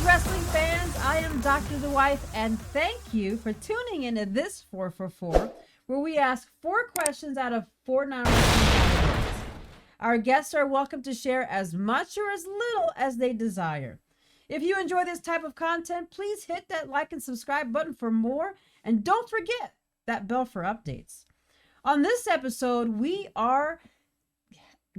wrestling fans. I am Dr. The Wife, and thank you for tuning into this 4 for 4, where we ask 4 questions out of 4 non-wrestling categories. Our guests are welcome to share as much or as little as they desire. If you enjoy this type of content, please hit that like and subscribe button for more, and don't forget that bell for updates. On this episode, we are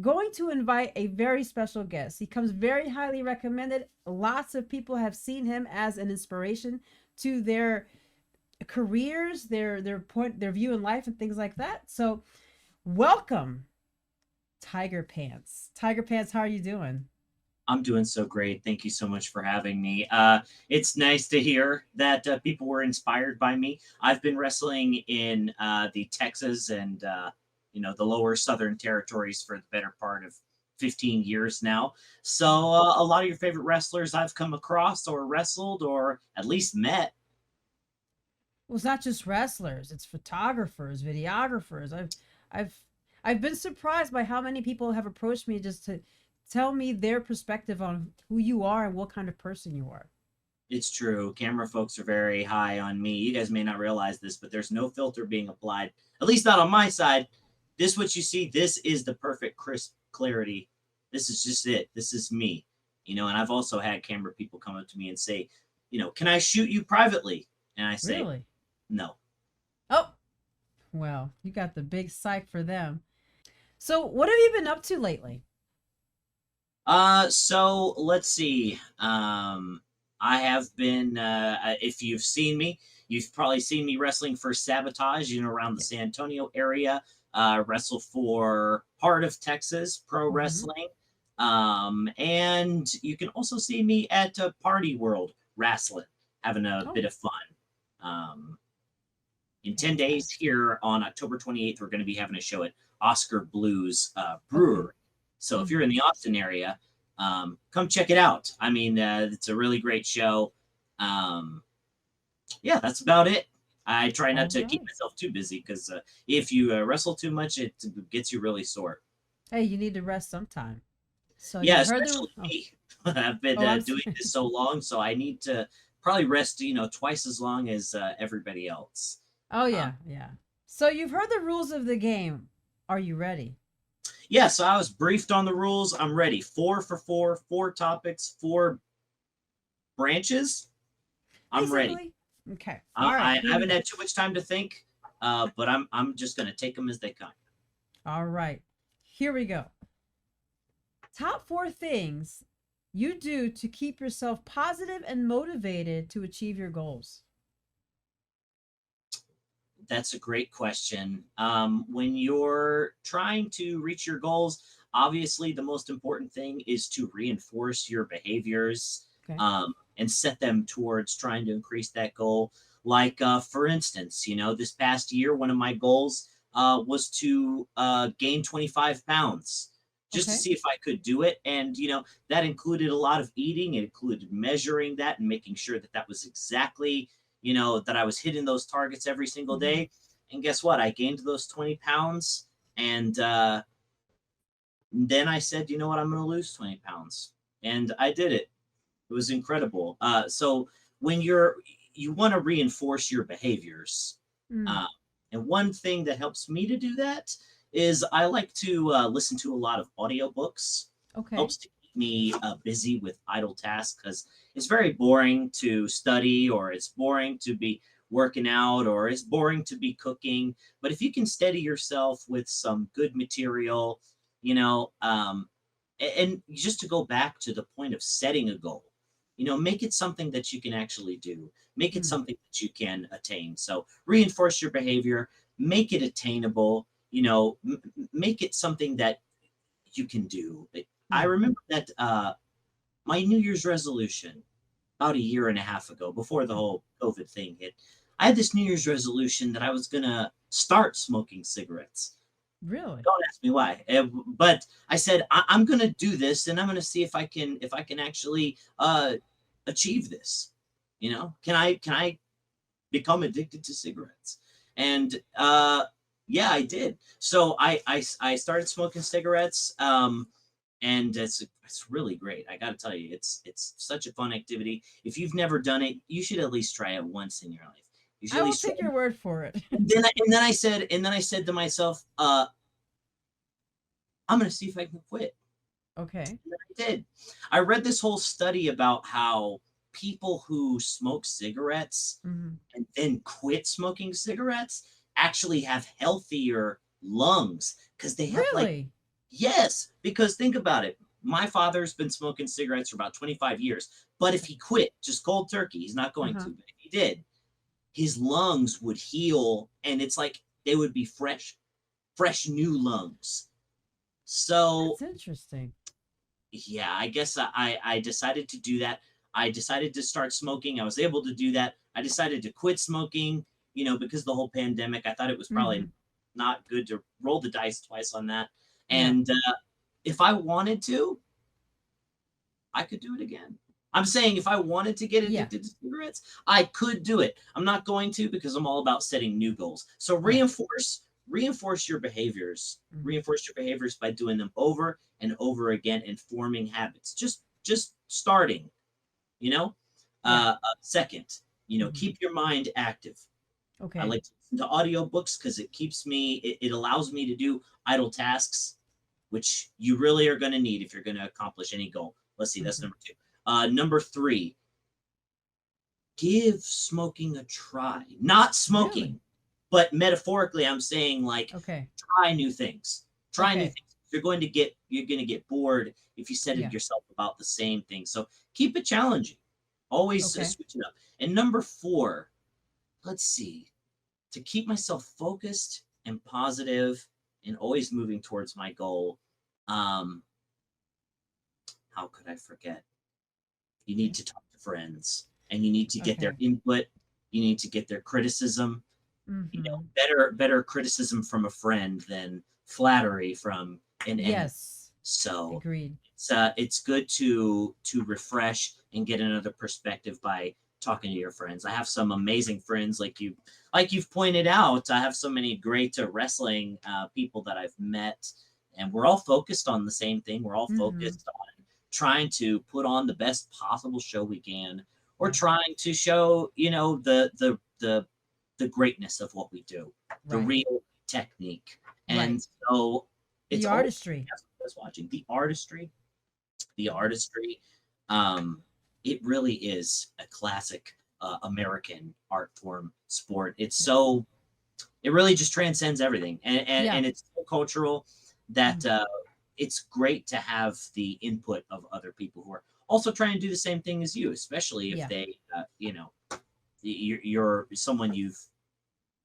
going to invite a very special guest. He comes very highly recommended. Lots of people have seen him as an inspiration to their careers, their view in life, and things like that. So, welcome, Tiger Pants. Tiger Pants, how are you doing? I'm doing so great. Thank you so much for having me. It's nice to hear that people were inspired by me. I've been wrestling in the Texas and the lower southern territories for the better part of 15 years now. So a lot of your favorite wrestlers I've come across or wrestled or at least met. Well, it's not just wrestlers; it's photographers, videographers. I've, I've been surprised by how many people have approached me just to tell me their perspective on who you are and what kind of person you are. It's true. Camera folks are very high on me. You guys may not realize this, but there's no filter being applied, at least not on my side. This, what you see, this is the perfect crisp clarity. This is just it. This is me. And I've also had camera people come up to me and say, can I shoot you privately? And I say, Really? no. Oh, well, you got the big psych for them. So, what have you been up to lately? So let's see. I have been, if you've seen me, you've probably seen me wrestling for Sabotage, around the San Antonio area. Wrestle for Heart of Texas Pro Mm-hmm. Wrestling. And you can also see me at Party World Wrestling, having a Oh, bit of fun. Um, in 10 days fantastic. here on October 28th, we're going to be having a show at Oscar Blues Okay. Brewery. So if you're in Mm-hmm. the Austin area, come check it out. I mean, it's a really great show. Um, yeah, that's about it. I try not All to keep right. myself too busy because if you wrestle too much, it gets you really sore. Hey, you need to rest sometime. So Yeah, you've heard the especially oh me. I've been I'm doing sorry. this so long, so I need to probably rest, twice as long as everybody else. Oh Uh, yeah, yeah. So you've heard the rules of the game. Are you ready? yeah, so I was briefed on the rules. I'm ready. 4 for 4, 4 topics, 4 branches. I'm ready. Basically. Okay. All right. I Here we haven't go. had too much time to think, but I'm just gonna take them as they come. All right. Here we go. Top 4 things you do to keep yourself positive and motivated to achieve your goals. That's a great question. When you're trying to reach your goals, obviously the most important thing is to reinforce your behaviors Okay. and set them towards trying to increase that goal. Like, for instance, this past year, one of my goals was to gain 25 pounds just to Okay. see if I could do it. And, that included a lot of eating, it included measuring that and making sure that that was exactly that I was hitting those targets every single Mm-hmm. day. And guess what? I gained those 20 pounds. And then I said, you know what? I'm going to lose 20 pounds. And I did it. It was incredible. So when you want to reinforce your behaviors. Mm. Uh, and one thing that helps me to do that is I like to listen to a lot of audiobooks. Okay. Helps to keep me busy with idle tasks because it's very boring to study or it's boring to be working out or it's boring to be cooking. But if you can steady yourself with some good material, you know, um, and just to go back to the point of setting a goal, make it something that you can actually do, make it Mm. something that you can attain. So reinforce your behavior, make it attainable, make it something that you can do. I Mm. remember that my New Year's resolution about a year and a half ago, before the whole COVID thing hit, I had this New Year's resolution that I was gonna start smoking cigarettes. Really? Don't ask me why, but I said I'm gonna do this, and I'm gonna see if I can actually achieve this. Can I become addicted to cigarettes? And yeah, I did. So I started smoking cigarettes. and it's really great. I got to tell you, it's such a fun activity. If you've never done it, you should at least try it once in your life. You should I at will least try take it. your word for it. And then I said to myself, I'm going to see if I can quit. Okay. And then I did. I read this whole study about how people who smoke cigarettes Hmm. and then quit smoking cigarettes actually have healthier lungs because they have like, Really? yes, because think about it. My father's been smoking cigarettes for about 25 years, but if he quit, just cold turkey, he's not going Uh-huh. to, but if he did, his lungs would heal and it's like they would be fresh new lungs. So That's interesting. yeah, I guess I decided to do that. I decided to start smoking. I was able to do that. I decided to quit smoking, because the whole pandemic. I thought it was probably Hmm. not good to roll the dice twice on that. Yeah. And if I wanted to, I could do it again. I'm saying if I wanted to get Yeah. addicted to cigarettes, I could do it. I'm not going to because I'm all about setting new goals. So Yes. reinforce your behaviors. Hmm. Reinforce your behaviors by doing them over and over again and forming habits. Just starting, you know. Yeah. Second, Hmm. keep your mind active. I Okay. like to listen to audiobooks because it allows me to do idle tasks, which you really are going to need if you're going to accomplish any goal. Let's see, that's Hmm. number two. Number three, give smoking a try. Not Really? smoking, but metaphorically, I'm saying like Okay. try new things. Try new Okay. things. You're going to get bored if you set it Yeah. yourself about the same thing. So keep it challenging. Always Okay. switch it up. And number four, let's see, to keep myself focused and positive and always moving towards my goal. Um, how could I forget? You need Okay. to talk to friends and you need to get their Okay. input. You need to get their criticism. Hmm. Better criticism from a friend than flattery from an enemy. Yes. So Agreed. it's good to refresh and get another perspective by talking to your friends. I have some amazing friends like you've pointed out. I have so many great wrestling people that I've met, and we're all focused on the same thing. We're all Hmm. focused on trying to put on the best possible show we can, or Yeah. trying to show the greatness of what we do, the Right. real technique. Right. And so The it's all artistry. as I was watching the Yeah. artistry. Um, it really is a classic American art form sport. Yeah. It really just transcends everything, Yeah. and it's so cultural Mm. that it's great to have the input of other people who are also trying to do the same thing as you, especially if Yeah. you're someone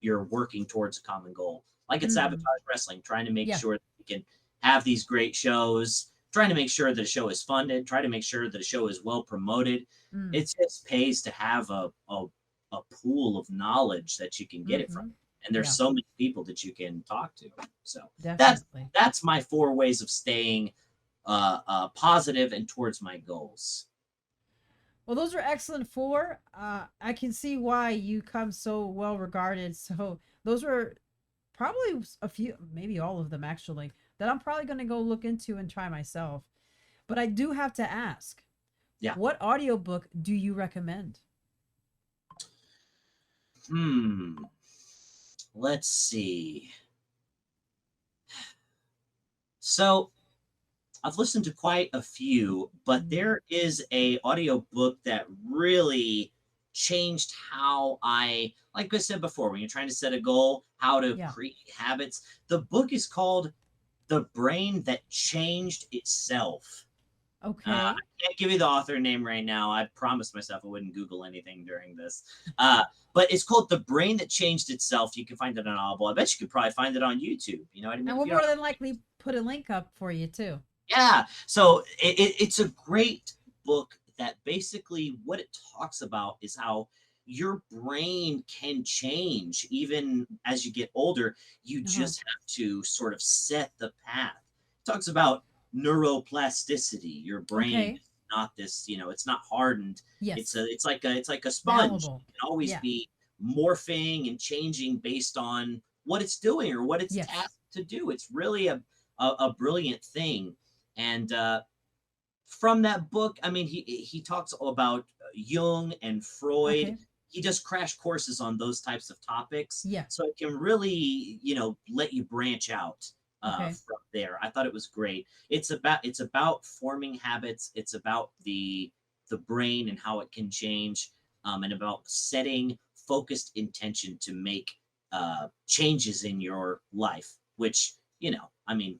you're working towards a common goal, like at Hmm. Sabotage Wrestling, trying to make Yeah. sure that we can have these great shows, trying to make sure that a show is funded, try to make sure that a show is well promoted. Mm. It just pays to have a pool of knowledge that you can get it from. Hmm. And there's Yeah. so many people that you can talk to. So that's Definitely. that's my four ways of staying positive and towards my goals. Well, those are excellent four. I can see why you come so well regarded. So those were probably a few, maybe all of them actually, that I'm probably going to go look into and try myself. But I do have to ask, Yeah. what audiobook do you recommend? Hmm. Let's see. So I've listened to quite a few, but Mm. there is a audiobook that really changed how like I said before, when you're trying to set a goal, how to Yeah. create habits. The book is called The Brain That Changed Itself. I Okay. can't give you the author name right now. I promised myself I wouldn't Google anything during this. But it's called The Brain That Changed Itself. You can find it on Audible. I bet you could probably find it on YouTube. You know what I mean? And If we'll you don't more than likely put a link up for you too. Yeah. So it's a great book that basically what it talks about is how your brain can change even as you get older. You Uh-huh. just have to sort of set the path. It talks about neuroplasticity. Your brain Okay. is not this, it's not hardened. Yes. It's like a sponge. Malleable. It can always Yeah. be morphing and changing based on what it's doing or what it's Yes. tasked to do. It's really a brilliant thing. And from that book, I mean, he talks about Jung and Freud. Okay. He does crash courses on those types of topics, Yeah. so it can really, let you branch out Okay. from there. I thought it was great. It's about forming habits. It's about the brain and how it can change, and about setting focused intention to make changes in your life. Which, I mean,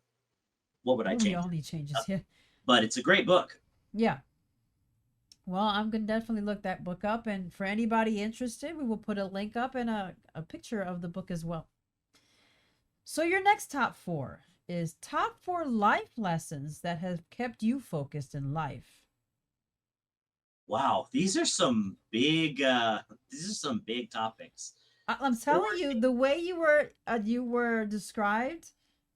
what would I We change? all need changes. Yeah. Nothing. But it's a great book. Yeah. Well, I'm going to definitely look that book up. And for anybody interested, we will put a link up and a picture of the book as well. So, your next top four is top four life lessons that have kept you focused in life. Wow, these are some big topics. I'm Four, telling you, the way you were described,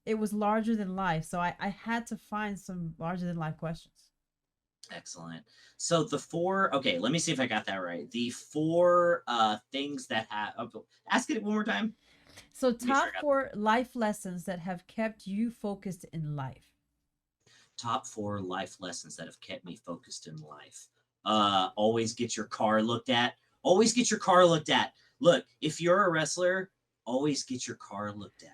it was larger than life. So I had to find some larger than life questions. excellent. So the four, okay, let me see if I got that right. The four things that have, ask it one more time. So Make sure top I got four life lessons that have kept you focused in life. top four life lessons that have kept me focused in life. Always get your car looked at. Always get your car looked at. Look, if you're a wrestler, always get your car looked at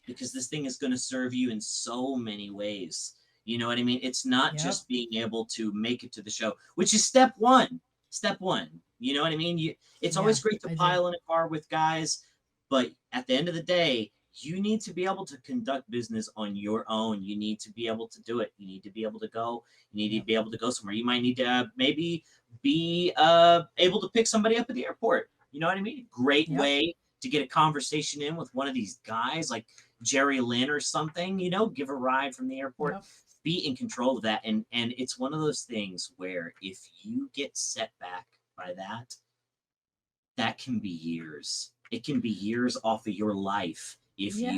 because this thing is going to serve you in so many ways. You know what I mean? It's not Yep. just being able to make it to the show, which is step one. Step one. You know what I mean? It's Yeah, always great to I do. pile in a car with guys, but at the end of the day, you need to be able to conduct business on your own. You need to be able to do it. You need to be able to go. You need to Yep. be able to go somewhere. You might need to maybe be able to pick somebody up at the airport. You know what I mean? Great Yep. way to get a conversation in with one of these guys like Jerry Lynn or something. Give a ride from the airport. Yep. Be in control of that. And it's one of those things where if you get set back by that, that can be years. It can be years off of your life if Yeah.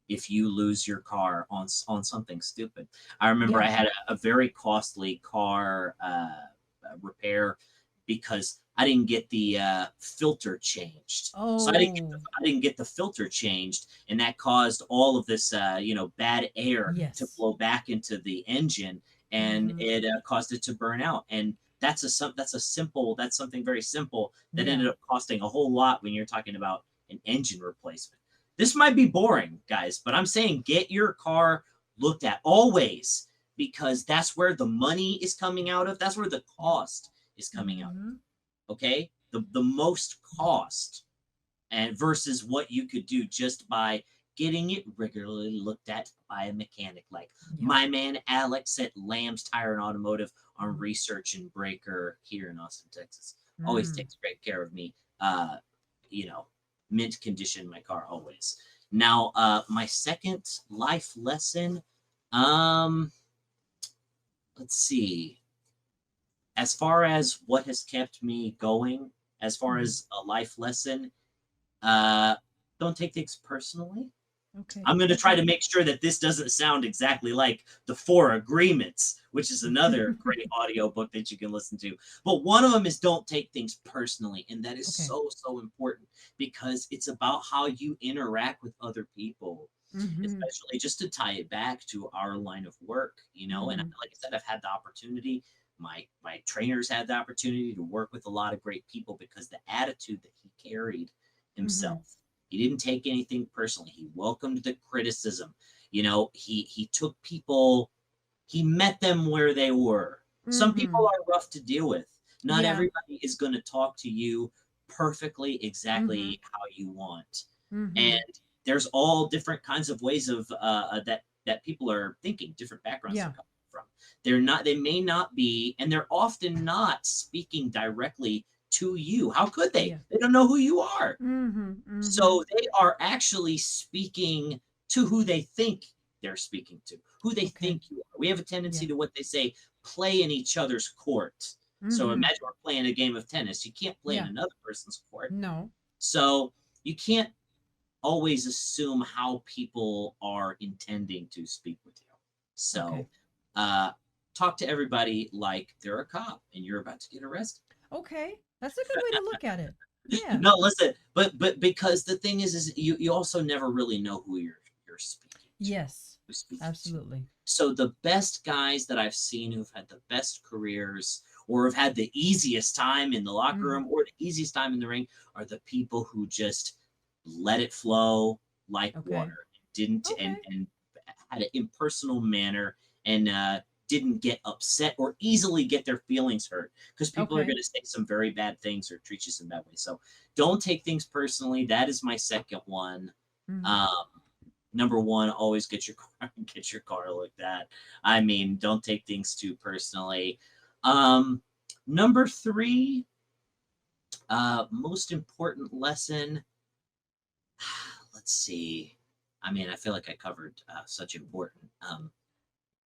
you lose your car on something stupid. I remember Yeah. I had a very costly car repair because I didn't get the filter changed. So Oh, I didn't get the filter changed, and that caused all of this bad air to yes. flow back into the engine, and Mm-hmm. it caused it to burn out. And that's something very simple that Yeah. ended up costing a whole lot when you're talking about an engine replacement. This might be boring, guys, but I'm saying get your car looked at always because that's where the money is coming out of. That's where the cost is coming out Mm-hmm. of. Okay? The most cost and versus what you could do just by getting it regularly looked at by a mechanic like Yep. my man Alex at Lamb's Tire and Automotive on Mm-hmm. Research and Breaker here in Austin, Texas. Always Mm. takes great care of me. You know, mint condition my car always. Now, my second life lesson, um, let's see. As far as what has kept me going, as far Mm-hmm. as a life lesson, uh, don't take things personally. Okay. I'm going to try Okay. to make sure that this doesn't sound exactly like the Four Agreements, which is another great audio book that you can listen to. But one of them is don't take things personally. And that is Okay. so, so important because it's about how you interact with other people, Mm-hmm. especially just to tie it back to our line of work. And Mm-hmm. like I said, I've had the opportunity. My trainers had the opportunity to work with a lot of great people because the attitude that he carried Mm-hmm. himself. He didn't take anything personally. He welcomed the criticism. He took people, he met them where they were. Some people Mm-hmm. are rough to deal with. Not Yeah. everybody is going to talk to you perfectly Mm-hmm. exactly how you want. Mm-hmm. And there's all different kinds of ways of that people are thinking, different backgrounds they're Yeah. coming from. They may not be, and they're often not speaking directly to you. How could they? Yeah. They don't know who you are. Mm-hmm. Mm-hmm. So they are actually speaking to who they think they're speaking to, who they Okay. think you are. We have a tendency Yeah. to what they say, play in each other's court. So Mm-hmm. imagine we're playing a game of tennis. You can't play in Yeah. another person's court. No. So you can't always assume how people are intending to speak with you. Okay. So uh, talk to everybody like they're a cop and you're about to get arrested. Okay. That's a good way to look at it. Yeah. No, listen, but because the thing is you also never really know who you're speaking to, Yes. who's speaking to. Absolutely. So the best guys that I've seen who've had the best careers or have had the easiest time in the locker Mm. room or the easiest time in the ring are the people who just let it flow like Okay. water, didn't Okay. and had an impersonal manner and didn't get upset or easily get their feelings hurt because people are Okay. going to say some very bad things or treat you some bad way. So don't take things personally. That is my second one. Mm. Um, Number one, always get your car get your car looked at. I mean, don't take things too personally. Um, Number three, most important lesson. Let's see. I mean, I feel like I covered such important, so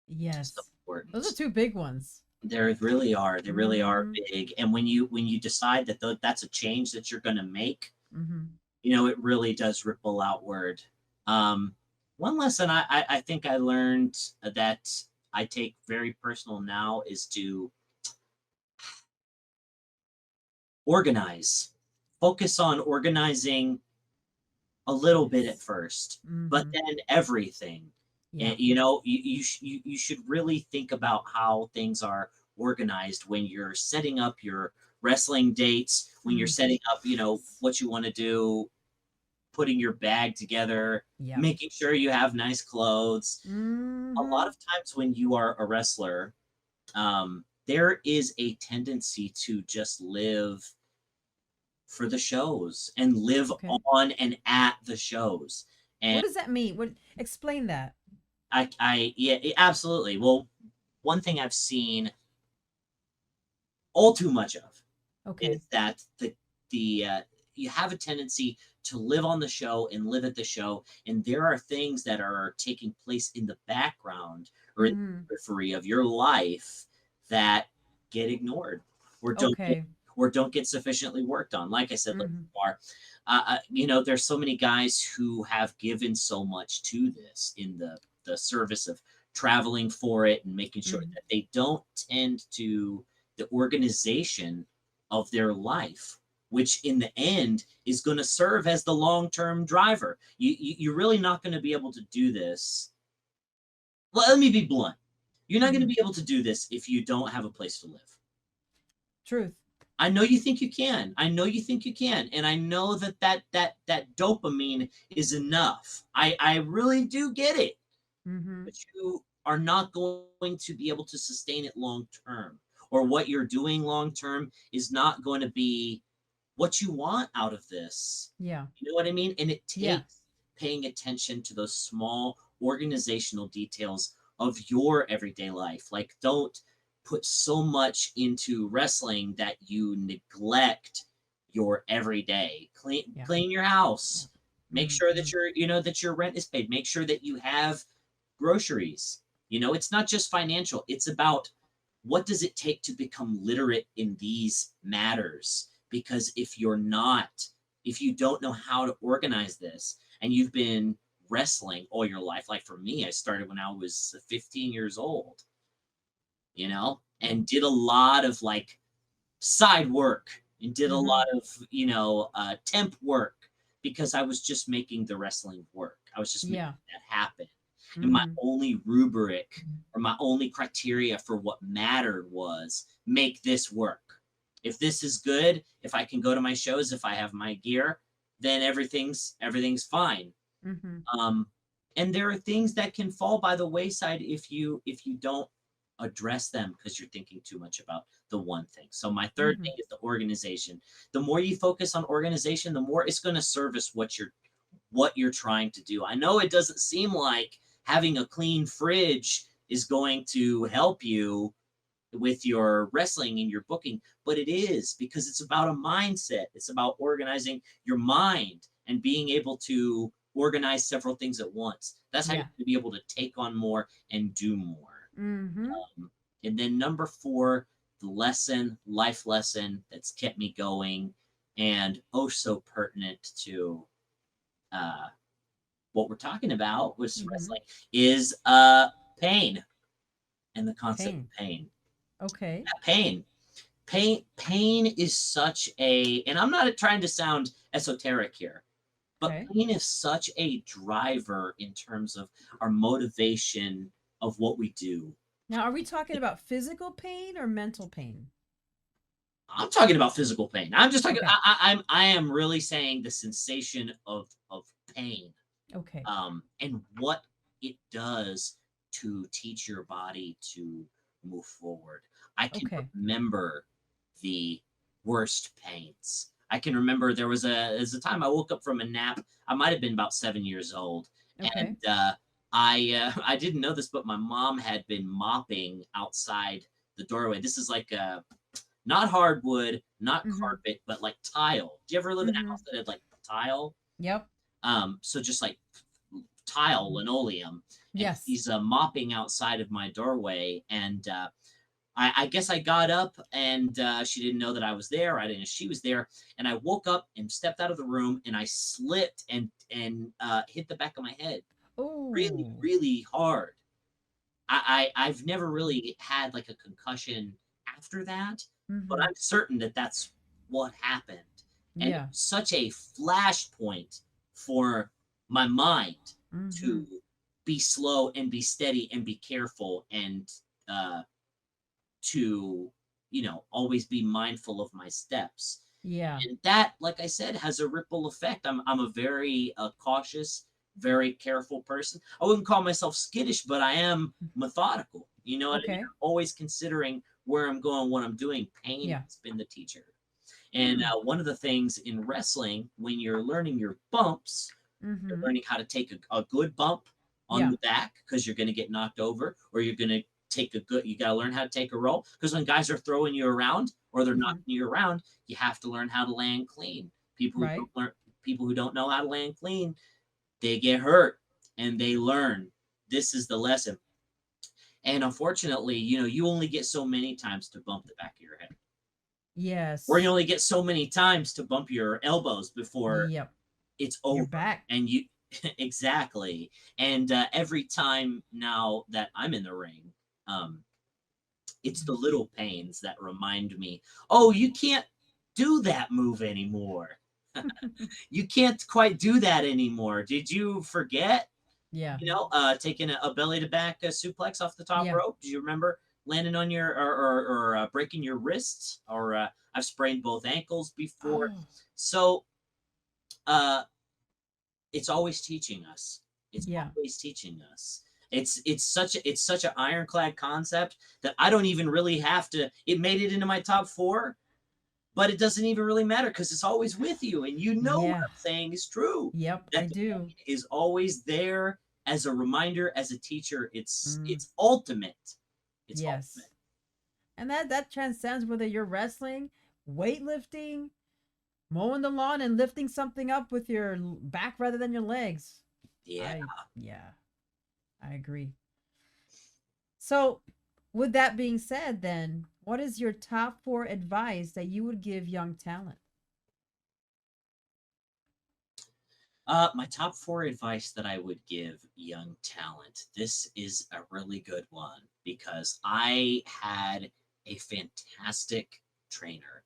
Yes. Those are important. two big ones. There really are. They really are Mm-hmm. big. And when you decide that that's a change that you're going to make, Mm-hmm. it really does ripple outward. Um, One lesson I think I learned that I take very personal now is to organize. Focus on organizing a little bit at Yes. first, but Mm-hmm. then everything. Yeah. And you should really think about how things are organized when you're setting up your wrestling dates, when you're Mm. setting up, Yes. what you want to do, putting your bag together, Yep. making sure you have nice clothes. A lot Mm-hmm. of times when you are a wrestler, there is a tendency to just live for the shows and live Okay. on and at the shows. What And does that mean? What explain that? yeah, absolutely. Well, one thing I've seen all too much of is Okay. that the you have a tendency to live on the show and live at the show, and there are things that are taking place in the background or in Mm-hmm. the periphery of your life that get ignored or Okay. don't get sufficiently worked on. Like I said, like Mm-hmm. bar, there's so many guys who have given so much to this in the service of traveling for it and making sure Mm-hmm. that they don't tend to the organization of their life, which in the end is going to serve as the long-term driver. You're really not going to be able to do this. Well, let me be blunt. You're not going to Mm-hmm. be able to do this if you don't have a place to live. Truth. I know you think you can. I know you think you can, and I know that dopamine is enough. I really do get it, Mm-hmm. but you are not going to be able to sustain it long term, or what you're doing long term is not going to be what you want out of this. Yeah. You know what I mean? And it Yeah. takes paying attention to those small organizational details of your everyday life. Like, don't put so much into wrestling that you neglect your everyday. Yeah. Clean your Yeah. house. Make sure Mm-hmm. that your rent is paid. Make sure that you have groceries. It's not just financial. It's about what does it take to become literate in these matters? Because if you don't know how to organize this and you've been wrestling all your life, like for me, I started when I was 15 years old, and did a lot of like side work and did a Mm-hmm. lot of, temp work because I was just making the wrestling work. I was just making Yeah. that happen. And my Mm-hmm. only rubric or my only criteria for what mattered was make this work. If this is good, if I can go to my shows, if I have my gear, then everything's fine. Mm-hmm. Um, and there are things that can fall by the wayside if you don't address them because you're thinking too much about the one thing. So my third Mm-hmm. thing is the organization. The more you focus on organization, the more it's going to service what you're trying to do. I know it doesn't seem like having a clean fridge is going to help you with your wrestling and your booking, but it is because it's about a mindset. It's about organizing your mind and being able to organize several things at once. That's how you're Yeah. going to be able to take on more and do more. Mm-hmm. And then number four, the life lesson that's kept me going and oh so pertinent to uh, what we're talking about with Mm-hmm. wrestling is pain and the concept Pain. of pain. Okay. Yeah, pain is such a, and I'm not trying to sound esoteric here, but Okay. pain is such a driver in terms of our motivation of what we do. Now, are we talking about physical pain or mental pain? I'm talking about physical pain. I'm just talking. Okay. I am really saying the sensation of pain, Okay. and what it does to teach your body to move forward. I can Okay. remember the worst pains. I can remember there's a time I woke up from a nap. I might have been about 7 years old, Okay. and I didn't know this, but my mom had been mopping outside the doorway. This is like a not hardwood, not Mm-hmm. carpet, but like tile. Do you ever live in a Mm-hmm. house that had like tile? Yep. So just like tile, linoleum, and Yes. she's mopping outside of my doorway, and I guess I got up, and she didn't know that I was there. I didn't know she was there, and I woke up and stepped out of the room, and I slipped and hit the back of my head really, Oh. really hard. I've never really had like a concussion after that, but Mm-hmm. I'm certain that that's what happened. And it Yeah. was such a flashpoint for my mind Mm-hmm. to be slow and be steady and be careful and uh, to, always be mindful of my steps. Yeah. And that, like I said, has a ripple effect. I'm a very cautious, very careful person. I wouldn't call myself skittish, but I am methodical. You know what I mean? Okay. I'm always considering where I'm going, what I'm doing. Pain Yeah. has been the teacher. And Hmm. one of the things in wrestling, when you're learning your bumps, you're Mm-hmm. learning how to take a good bump on Yeah. the back because you're going to get knocked over, or you're going to you got to learn how to take a roll because when guys are throwing you around or they're Mm-hmm. knocking you around, you have to learn how to land clean. People who Right. don't learn, people who don't know how to land clean, they get hurt and they learn. This is the lesson. And unfortunately, you only get so many times to bump the back of your head, or you Yes. only get so many times to bump your elbows before Yep. it's You're over. back. And you exactly. And every time now that I'm in the ring, um, it's the little pains that remind me, oh, you can't do that move anymore. You can't quite do that anymore. Did you forget? Yeah. Taking a belly to back suplex off the top Yeah. rope. Do you remember landing on your or breaking your wrists? Or I've sprained both ankles before. Oh. So uh, it's always teaching us. It's Yeah. always teaching us. It's such an ironclad concept that I don't even really have to. It made it into my top four, but it doesn't even really matter because it's always with you, and you know what Yeah. I'm saying is true. Yep. I That the do. pain is always there as a reminder, as a teacher. It's Mm. it's ultimate. It's Yes. ultimate. And that transcends whether you're wrestling, weightlifting, mowing the lawn, and lifting something up with your back rather than your legs. Yeah. I Yeah, I agree. So, with that being said, then what is your top four advice that you would give young talent? My top four advice that I would give young talent. This is a really good one because I had a fantastic trainer.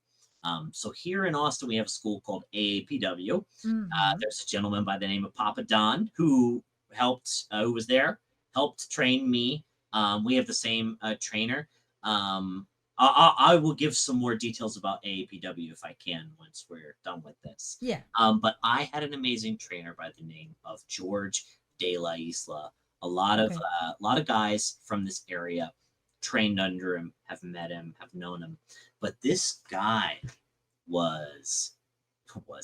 So here in Austin, we have a school called AAPW. Mm-hmm. There's a gentleman by the name of Papa Don who was there, helped train me. We have the same trainer. Um, I will give some more details about AAPW if I can once we're done with this. Yeah. But I had an amazing trainer by the name of George De La Isla. Okay. A lot of guys from this area trained under him, have met him, have known him. But this guy was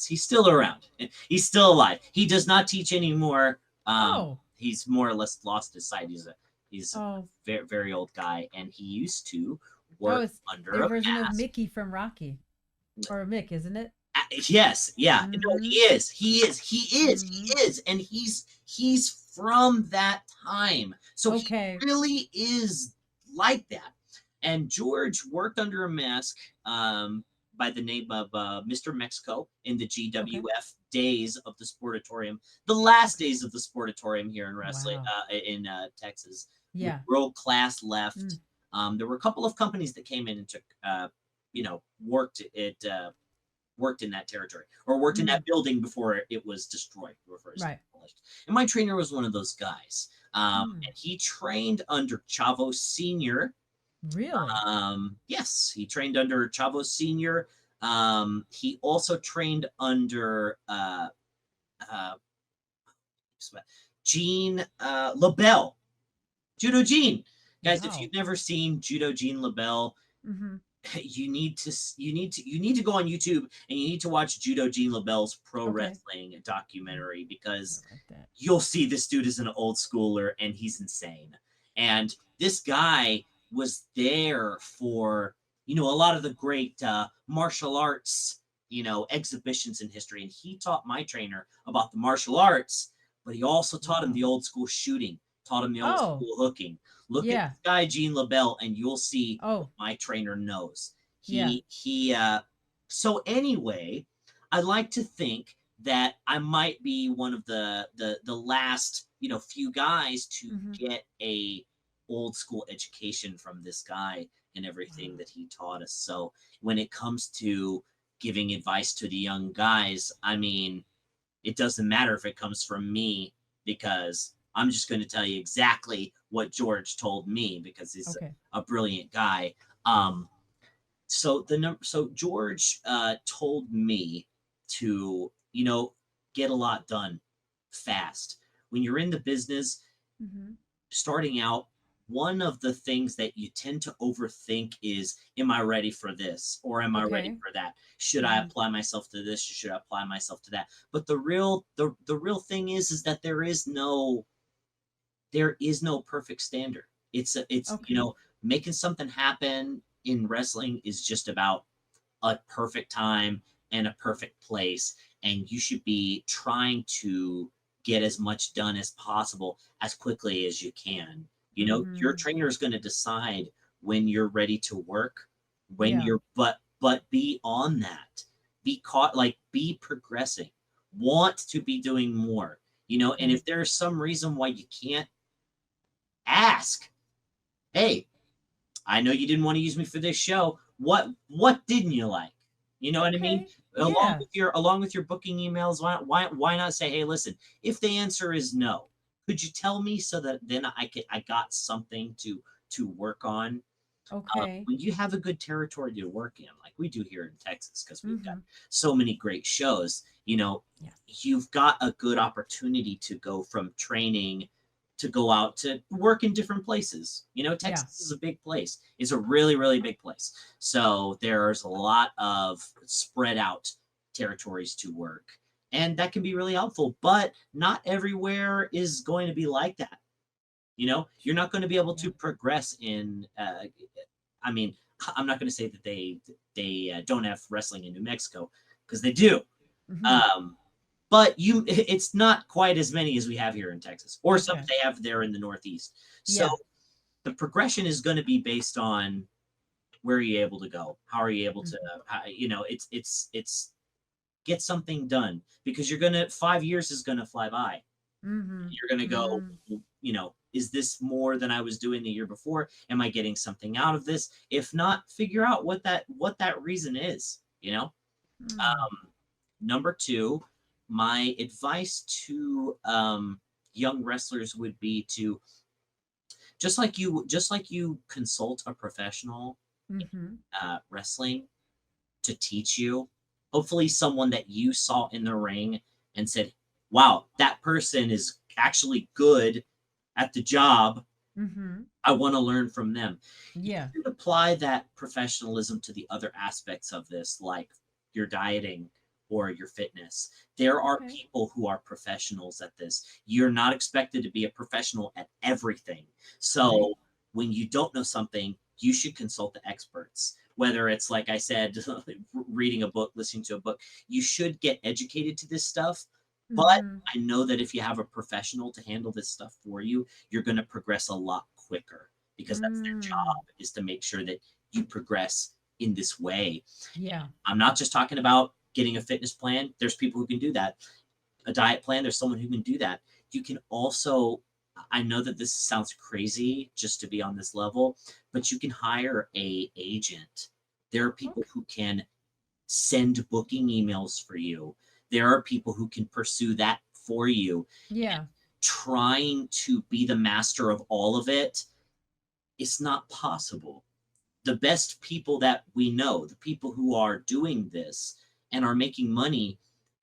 he's still around. He's still alive. He does not teach anymore. Oh. He's more or less lost his sight. He's a Oh. very, very old guy, and he used to Oh, work it's under their a version of mask. Mickey from Rocky, or Mick, isn't it? Yes, yeah. No, Mm-hmm. he is. He is. He is. Mm-hmm. He is. And he's from that time. So he Okay. really is like that. And George worked under a mask by the name of Mr. Mexico in the Okay. GWF days of the Sportatorium, the last days of the Sportatorium here in wrestling Wow. in Texas. When Yeah. World Class left. Mm. There were a couple of companies that came in and took, worked in that territory or worked in Mm. that building before it was destroyed, before it was Right. demolished. And my trainer was one of those guys. Mm. And he trained under Chavo Senior. Really? Yes, he trained under Chavo Senior. He also trained under uh, Gene LaBelle, Judo Gene. Guys, if Wow. you've never seen Judo Gene LaBelle, Mm-hmm. you need to go on YouTube and you need to watch Judo Gene LaBelle's pro Okay. wrestling documentary, I because write that. you'll see this dude is an old schooler and he's insane. And this guy was there for, a lot of the great martial arts, exhibitions in history. And he taught my trainer about the martial arts, but he also taught him Wow. the old school shooting, taught him the old Oh, school hooking. Look at yeah. this guy, Gene LaBelle, and you'll see what Oh, my trainer knows. yeah. So anyway, I like to think that I might be one of the last few guys to Mm-hmm. get a old school education from this guy and Wow. everything that he taught us. So when it comes to giving advice to the young guys, I mean, it doesn't matter if it comes from me, because I'm just going to tell you exactly what George told me, because he's Okay. a brilliant guy. So George told me to get a lot done fast. When you're in the business Mm-hmm. starting out, one of the things that you tend to overthink is, am I ready for this, or am I ready Okay. for that? Should I Mm-hmm. apply myself to this, or should I apply myself to that? But the real thing is that there is no perfect standard. It's Okay. making something happen in wrestling is just about a perfect time and a perfect place, and you should be trying to get as much done as possible as quickly as you can. Your Mm-hmm. trainer is going to decide when you're ready to work, when Yeah. you're but be on that. Be caught, like, be progressing. Want to be doing more. And Okay. if there's some reason why you can't, ask. Hey, I know you didn't want to use me for this show. What didn't you like? You know what I mean? Okay. Along Yeah. with your booking emails, why not say, hey, listen, if the answer is no, could you tell me, so that then I got something to work on? Okay. When you have a good territory to work in, like we do here in Texas, because we've got Mm-hmm. so many great shows, Yeah. you've got a good opportunity to go from training to go out to work in different places. Yeah. Texas is a big place. It's a really, really big place. So there's a lot of spread out territories to work. And that can be really helpful, but not everywhere is going to be like that. You're not going to be able Yeah. to progress in I mean, I'm not going to say that they don't have wrestling in New Mexico, because they do. Mm-hmm. Um, but it's not quite as many as we have here in Texas, or some Okay. they have there in the Northeast. So Yeah. the progression is going to be based on where are you able to go, how are you able to, Mm-hmm. it's get something done, because you're gonna 5 years is gonna fly by. Mm-hmm. You're gonna go, Mm. is this more than I was doing the year before? Am I getting something out of this? If not, figure out what that reason is. Mm. Number two, my advice to young wrestlers would be to, just like you consult a professional Mm-hmm. wrestling to teach you. Hopefully, someone that you saw in the ring and said, wow, that person is actually good at the job. Mm-hmm. I want to learn from them. You Yeah. should apply that professionalism to the other aspects of this, like your dieting or your fitness. There are Okay. people who are professionals at this. You're not expected to be a professional at everything. Right. So when you don't know something, you should consult the experts. Whether it's, like I said, reading a book, listening to a book, you should get educated to this stuff. But Mm-hmm. I know that if you have a professional to handle this stuff for you, you're going to progress a lot quicker, because that's their Mm. job, is to make sure that you progress in this way. Yeah. I'm not just talking about getting a fitness plan. There's people who can do that. A diet plan, there's someone who can do that. You can also, I know that this sounds crazy just to be on this level, but you can hire a agent. There are people Okay. who can send booking emails for you. There are people who can pursue that for you. Yeah. trying to be the master of all of it, it's not possible. The best people that we know, the people who are doing this and are making money,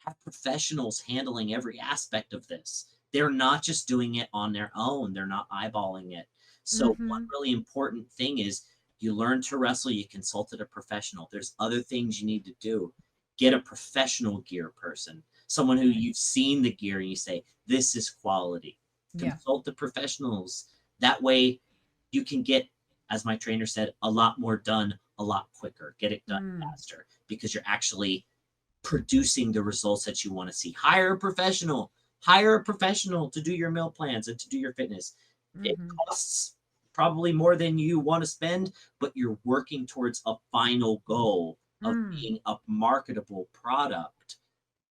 have professionals handling every aspect of this. They're not just doing it on their own, they're not eyeballing it. So, one Mm-hmm. really important thing is you learn to wrestle, you consulted a professional. There's other things you need to do. Get a professional gear person, someone who Right. you've seen the gear and you say, this is quality. Yeah. Consult the professionals. That way, you can get, as my trainer said, a lot more done a lot quicker. Get it done Mm. faster because you're actually producing the results that you want to see. Hire a professional. Hire a professional to do your meal plans and to do your fitness. It Mm-hmm. costs probably more than you want to spend, but you're working towards a final goal of Mm. being a marketable product.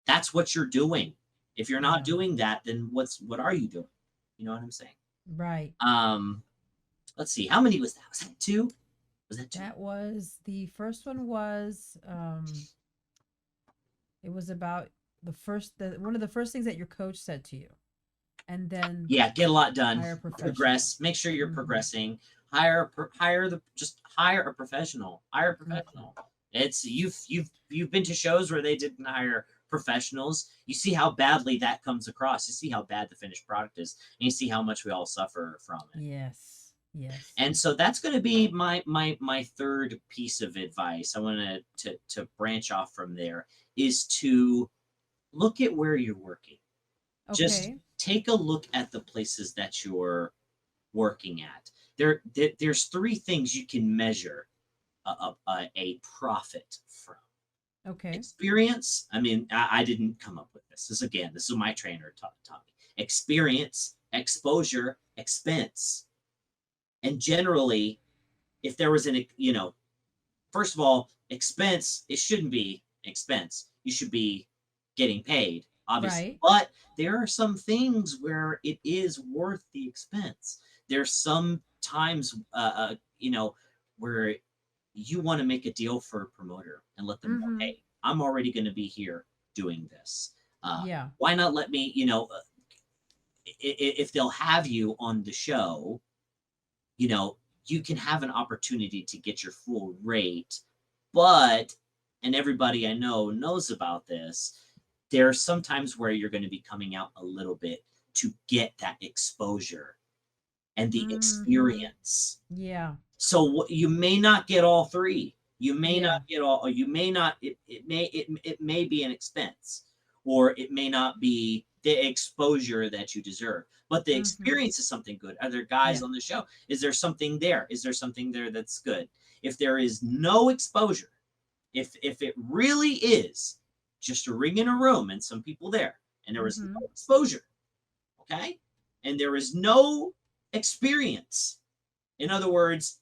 That's what you're doing. If you're not Yeah. doing that, then what are you doing? You know what I'm saying? Right. Um, let's see. How many was that? Was that two? Was that two? That was the first one was it was about the one of the first things that your coach said to you. And then Yeah, get a lot done. hire a professional. Progress. Make sure you're Mm-hmm. progressing. Hire a professional. Hire a Mm-hmm. professional. It's you've been to shows where they didn't hire professionals. You see how badly that comes across. You see how bad the finished product is, and you see how much we all suffer from it. Yes. Yes. And so that's going to be my third piece of advice. I want to branch off from there is to look at where you're working. Just Okay. take a look at the places that you're working at. There's three things you can measure a profit from. Okay. Experience. I mean, I didn't come up with this. This is my trainer taught me. Experience, exposure, expense. And generally, if there was first of all, expense, it shouldn't be expense. You should be getting paid, obviously. Right. But there are some things where it is worth the expense. There's some times, where you want to make a deal for a promoter and let them know, Mm-hmm. hey, I'm already going to be here doing this. Yeah. Why not let me, if they'll have you on the show, you know, you can have an opportunity to get your full rate. But, and everybody I know knows about this, there are some times where you're going to be coming out a little bit to get that exposure and the Mm-hmm. experience. Yeah. So you may not get all three. You may not Yeah. get all, or you may not, it may be an expense, or it may not be the exposure that you deserve. But the Mm-hmm. experience is something good. Are there guys Yeah. on the show? Is there something there? Is there something there that's good? If there is no exposure, if it really is just a ring in a room and some people there, and there is Mm-hmm. no exposure, okay, and there is no experience. In other words,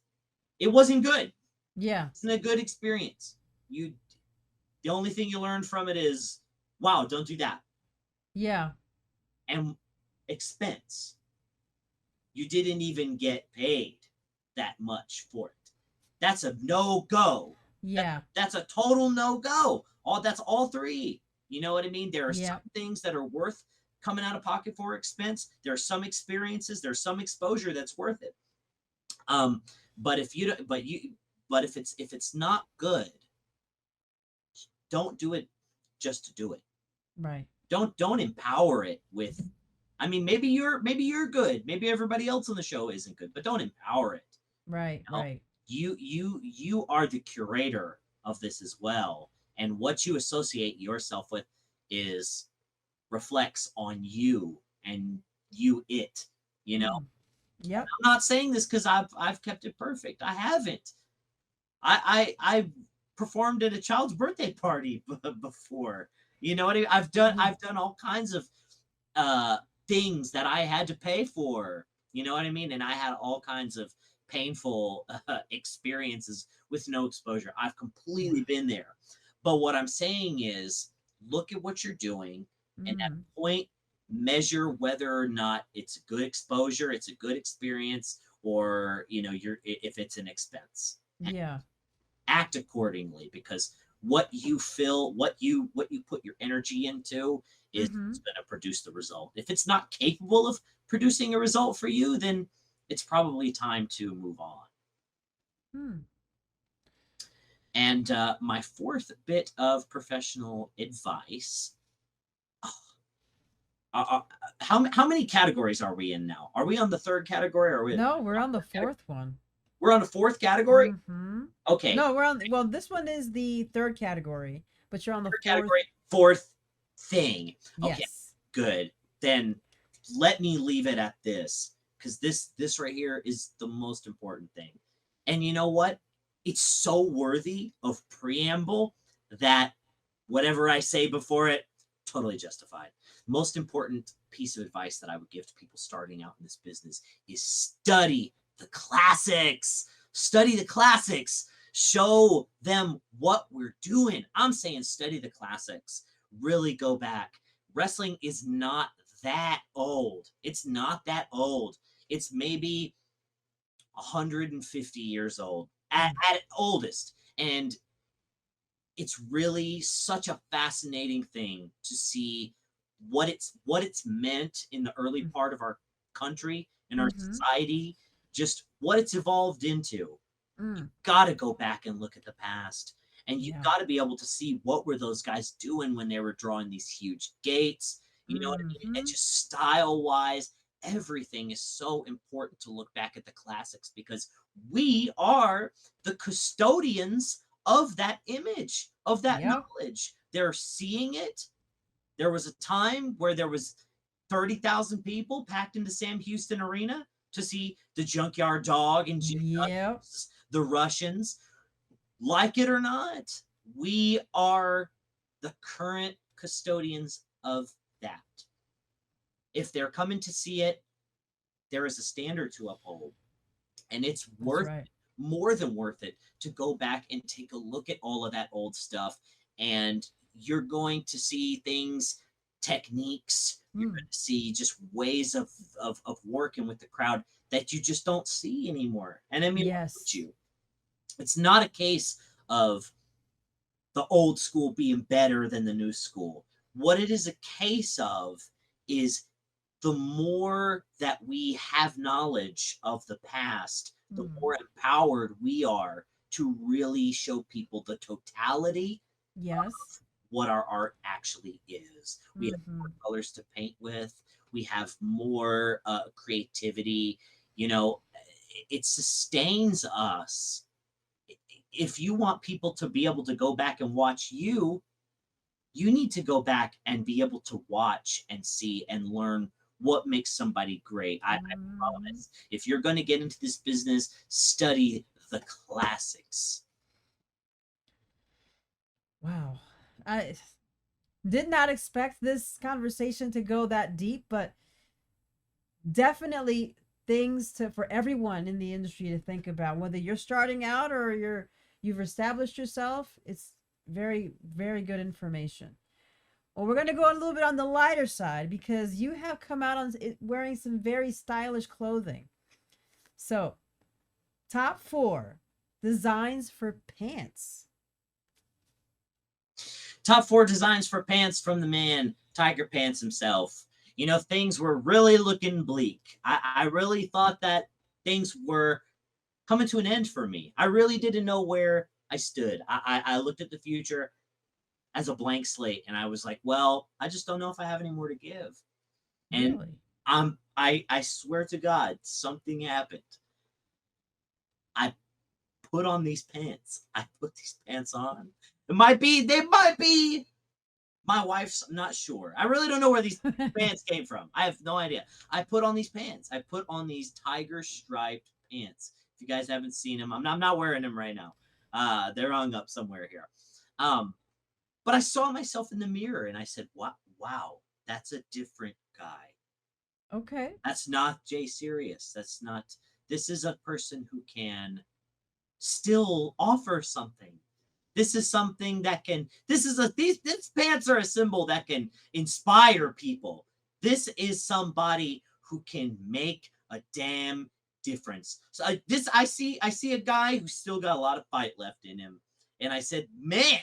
it wasn't good. Yeah. It's a good experience. You the only thing you learn from it is, wow, don't do that. Yeah. And expense. You didn't even get paid that much for it. That's a no go. Yeah. That's a total no go. That's all three. You know what I mean? There are some Yeah. things that are worth coming out of pocket for expense. There are some experiences. There's some exposure that's worth it. Um, but if you don't, but if it's not good, don't do it just to do it. Right. Don't empower it with. I mean, maybe you're good. Maybe everybody else on the show isn't good, but don't empower it. Right. You know, Right. you are the curator of this as well, and what you associate yourself with is reflects on you and it. You know, Mm. Yep. I'm not saying this because I've kept it perfect. I haven't. I performed at a child's birthday party before. You know what I mean? Mm-hmm. I've done all kinds of uh things that I had to pay for. You know what I mean? And I had all kinds of painful experiences with no exposure. I've Yeah. completely been there. But what I'm saying is look at what you're doing and at Mm. a point measure whether or not it's a good exposure, it's a good experience, or if it's an expense, and Yeah. act accordingly, because what you feel, what you put your energy into is Mm-hmm. going to produce the result. If it's not capable of producing a result for you, then it's probably time to move on. Hmm. And my fourth bit of professional advice. How many categories are we in now? Are we on the third category, or are we? No, we're on the fourth one. We're on the fourth category. Mm-hmm. Okay, No, we're on. Well, this one is the third category, but you're on the third fourth. category, fourth thing. Okay, Yes. good. Then let me leave it at this, because this right here is the most important thing. And you know what? It's so worthy of preamble that whatever I say before it, totally justified. Most important piece of advice that I would give to people starting out in this business is study the classics. Study the classics. Show them what we're doing. I'm saying study the classics. Really go back. Wrestling is not that old. It's not that old. It's maybe 150 years old Mm. at oldest. And it's really such a fascinating thing to see what it's meant in the early part of our country and our Mm-hmm. society, just what it's evolved into. Mm. Got to go back and look at the past, and you Yeah. got to be able to see what were those guys doing when they were drawing these huge gates. You know what I mean? And Mm-hmm. just style wise, everything is so important to look back at the classics, because we are the custodians of that image, of that Yep. knowledge. They're seeing it. There was a time where there was 30,000 people packed into Sam Houston Arena to see the Junkyard Dog and Jim Duggan Yep. versus the Russians. Like it or not, we are the current custodians of that. If they're coming to see it, there is a standard to uphold, and it's That's worth right. it, more than worth it, to go back and take a look at all of that old stuff. And you're going to see things, techniques, you're Mm. going to see just ways of working with the crowd that you just don't see anymore. And I mean, why would Yes. you? It's not a case of the old school being better than the new school. What it is a case of is, the more that we have knowledge of the past, the Mm. more empowered we are to really show people the totality Yes. of what our art actually is. We have Mm-hmm. more colors to paint with, we have more creativity. You know, it sustains us. If you want people to be able to go back and watch you, you need to go back and be able to watch and see and learn what makes somebody great. I Mm-hmm. promise. If you're going to get into this business, study the classics. Wow. I did not expect this conversation to go that deep, but definitely things to for everyone in the industry to think about, whether you're starting out or you've established yourself. It's very, very good information. Well, we're going to go a little bit on the lighter side because you have come out on wearing some very stylish clothing. So, top 4 designs for pants. Top 4 designs for pants from the man, Tiger Pants himself. You know, things were really looking bleak. I really thought that things were coming to an end for me. I really didn't know where I stood. I looked at the future as a blank slate, and I was like, well, I just don't know if I have any more to give. And Really? I swear to God, something happened. I put on these pants. I put these pants on. They might be my wife's. I'm not sure. I really don't know where these pants came from. I have no idea. I put on these pants. I put on these tiger striped pants. If you guys haven't seen them, I'm not wearing them right now. They're hung up somewhere here. Um, but I saw myself in the mirror and I said, wow, that's a different guy. Okay. That's not Jay Serious. That's not. This is a person who can still offer something. This is something that can. These pants are a symbol that can inspire people. This is somebody who can make a damn difference. So I see a guy who's still got a lot of fight left in him, and I said, man,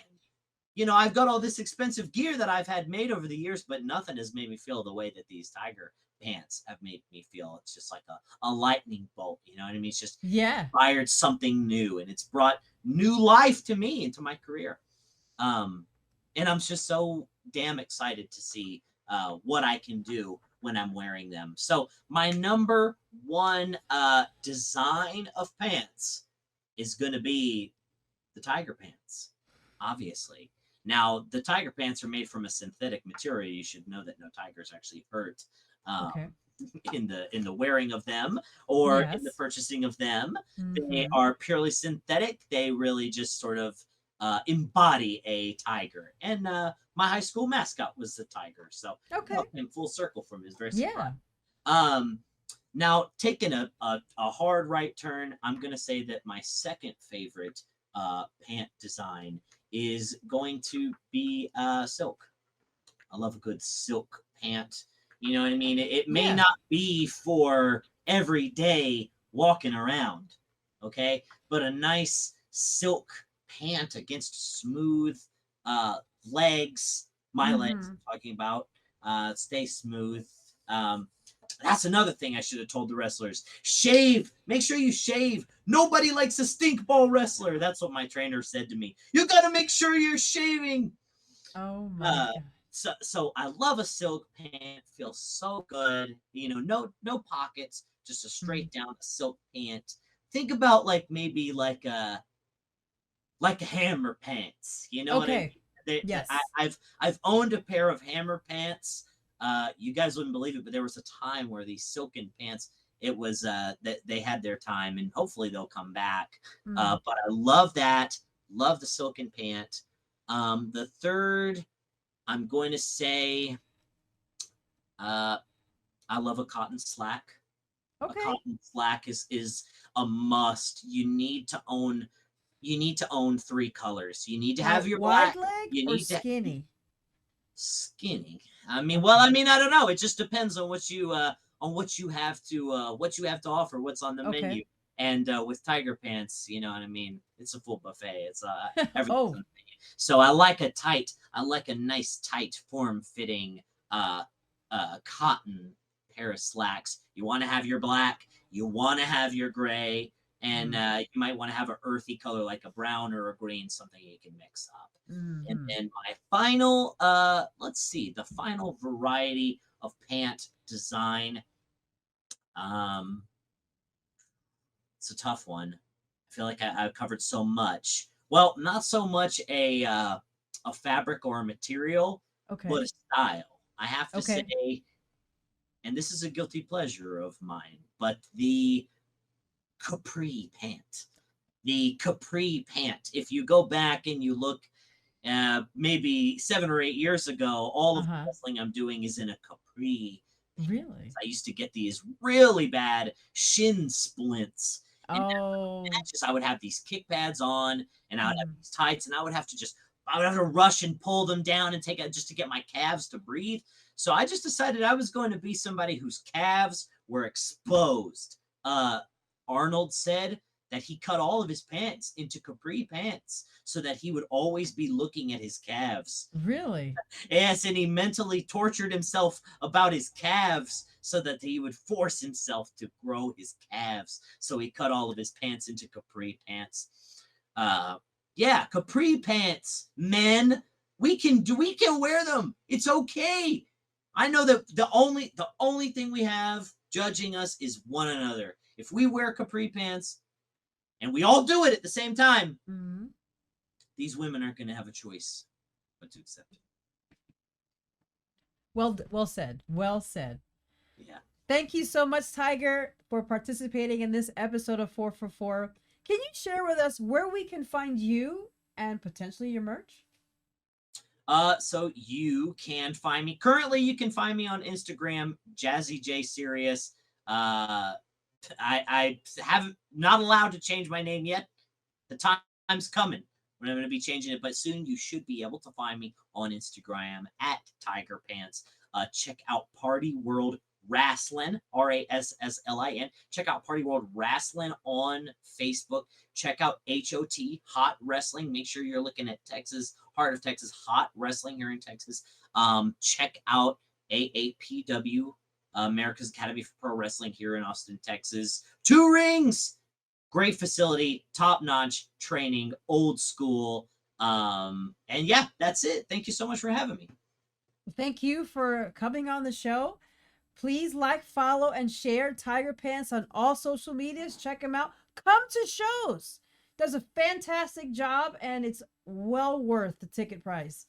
I've got all this expensive gear that I've had made over the years, but nothing has made me feel the way that these tiger pants have made me feel. It's just like a lightning bolt. You know what I mean? It's just Yeah. inspired something new, and it's brought new life to me, into my career. Um, and I'm just so damn excited to see what I can do when I'm wearing them. So my number one design of pants is going to be the tiger pants, obviously. Now, the tiger pants are made from a synthetic material. You should know that no tigers actually hurt Okay. in the wearing of them or in the Yes. purchasing of them. They Mm-hmm. are purely synthetic. They really just sort of embody a tiger. And my high school mascot was the tiger, so it Okay. all came full circle for me. It's very surprising. Yeah. Um, Now, taking a hard right turn, I'm going to say that my second favorite pant design is going to be silk. I love a good silk pant. You know what I mean? It may Yeah. not be for every day walking around, okay? But a nice silk pant against smooth uh, legs, my legs, Mm-hmm. I'm talking about, stay smooth. Um, that's another thing I should have told the wrestlers. Shave. Make sure you shave. Nobody likes a stink ball wrestler. That's what my trainer said to me. You got to make sure you're shaving. Oh my Uh, God. so I love a silk pant. Feels so good. No pockets, just a Mm. straight down silk pant. Think about like maybe like a hammer pants. You know what I mean? Okay. Yes. I've owned a pair of hammer pants. You guys wouldn't believe it, but there was a time where these silken pants, it was that they had their time, and hopefully they'll come back. Mm. But I love that. Love the silken pant. The third, I'm going to say, uh, I love a cotton slack. A Okay. cotton slack is a must. You need to own three colors. You need to Now, have your wide black. leg You or need to skinny? skinny. Okay. I don't know. It just depends on what you have to offer, what's on the Okay. menu. And with tiger pants, you know what I mean. It's a full buffet. It's everything's Oh. on the menu. So I like a nice tight form fitting cotton pair of slacks. You want to have your black. You want to have your gray, and Mm. you might want to have an earthy color like a brown or a green, something you can mix up. And Mm-hmm. then my final, let's see, the final variety of pant design. Um, it's a tough one. I feel like I've covered so much. Well, not so much a fabric or a material, but Okay. a style. I have to Okay. say, and this is a guilty pleasure of mine, but the capri pant. The capri pant. If you go back and you look maybe 7 or 8 years ago, all of the Uh-huh. wrestling I'm doing is in a capri. Really? I used to get these really bad shin splints. And Oh. matches, I would have these kick pads on, and I would have Mm. these tights, and I would have to rush and pull them down and take it just to get my calves to breathe. So I just decided I was going to be somebody whose calves were exposed. Uh, Arnold said that he cut all of his pants into capri pants so that he would always be looking at his calves. Really? Yes, and he mentally tortured himself about his calves so that he would force himself to grow his calves. So he cut all of his pants into capri pants. Uh, yeah, capri pants, men. We can wear them. It's okay. I know that the only thing we have judging us is one another. If we wear capri pants and we all do it at the same time, Mm. these women aren't going to have a choice but to accept it. Well said. Well said. Yeah. Thank you so much, Tiger, for participating in this episode of 4 for 4. Can you share with us where we can find you and potentially your merch? So you can find me currently. You can find me on Instagram, Jazzy J Serious. Uh, I haven't not allowed to change my name yet. The time's coming when I'm going to be changing it, but soon you should be able to find me on Instagram at Tiger Pants. Check out Party World Wrasslin, Rasslin. Check out Party World Wrasslin on Facebook. Check out HOT, Hot Wrestling. Make sure you're looking at Texas, Heart of Texas, Hot Wrestling here in Texas. Check out AAPW, America's Academy for Pro Wrestling here in Austin, Texas. 2 rings, great facility, top notch training, old school. And yeah, that's it. Thank you so much for having me. Thank you for coming on the show. Please like, follow, and share Tiger Pants on all social medias. Check him out. Come to shows. Does a fantastic job, and it's well worth the ticket price.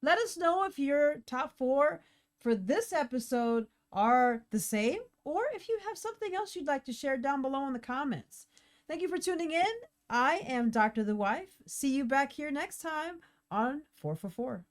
Let us know if your top 4 for this episode are the same, or if you have something else you'd like to share down below in the comments. Thank you for tuning in. I am Dr. The Wife. See you back here next time on 4 for 4.